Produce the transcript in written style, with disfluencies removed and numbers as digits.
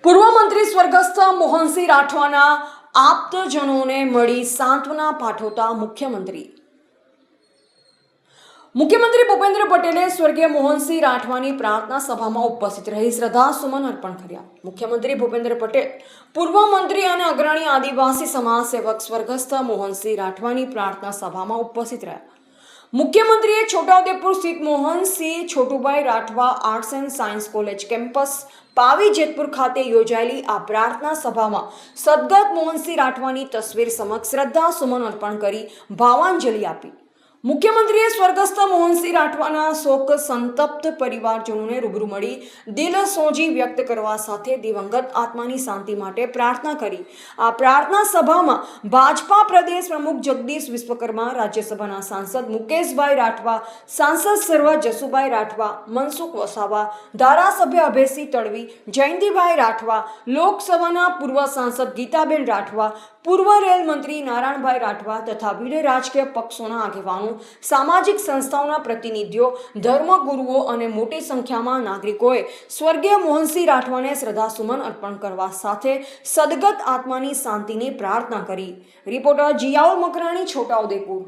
પૂર્વ મંત્રી સ્વર્ગસ્થ મોહનસિંહ રાઠવાના આપ્તજનોને મળી સાંત્વના પાઠવતા મુખ્યમંત્રી ભૂપેન્દ્ર પટેલે સ્વર્ગીય મોહનસિંહ રાઠવાની પ્રાર્થના સભામાં ઉપસ્થિત રહી શ્રદ્ધાસુમન અર્પણ કર્યા. મુખ્યમંત્રી ભૂપેન્દ્ર પટેલ, પૂર્વ મંત્રી અને અગ્રણી આદિવાસી સમાજ સેવક સ્વર્ગસ્થ મોહનસિંહ રાઠવાની પ્રાર્થના સભામાં ઉપસ્થિત રહ્યા. મુખ્યમંત્રીએ છોટાઉદેપુર સ્થિત Mohansinh Chhotubhai Rathwa arts and science college campus Pavi Jetpur ખાતે યોજાયેલી આ પ્રાર્થના સભામાં સદગત મોહનસિંહ રાઠવાની તસવીર સમક્ષ શ્રદ્ધાસુમન અર્પણ કરી ભાવાંજલિ આપી. મુખ્યમંત્રીએ સ્વર્ગસ્થ મોહનસિંહ રાઠવાના શોક સંતપ્ત પરિવારજનોને રૂબરૂ મળી દિલસોજી વ્યક્ત કરવા સાથે દિવંગત આત્માની શાંતિ માટે પ્રાર્થના કરી. આ પ્રાર્થના સભામાં ભાજપા પ્રદેશ પ્રમુખ જગદીશ વિશ્વકર્મા, રાજ્યસભાના સાંસદ મુકેશભાઈ રાઠવા, સાંસદ સર્વ જસુભાઈ રાઠવા, મનસુખ વસાવા, ધારાસભ્ય અભયસિંહ તડવી, જયંતિભાઈ રાઠવા, લોકસભાના પૂર્વ સાંસદ ગીતાબેન રાઠવા, પૂર્વ રેલ મંત્રી નારાયણભાઈ રાઠવા તથા વિવિધ રાજકીય પક્ષોના આગેવાનો, સામાજિક સંસ્થાઓના પ્રતિનિધિઓ, ધર્મગુરુઓ અને મોટી સંખ્યામાં નાગરિકોએ સ્વર્ગીય મોહનસિંહ રાઠવાને શ્રદ્ધાસુમન અર્પણ કરવા સાથે સદગત આત્માની શાંતિની પ્રાર્થના કરી. રિપોર્ટર જીયાઉલ મકરાણી, છોટાઉદેપુર.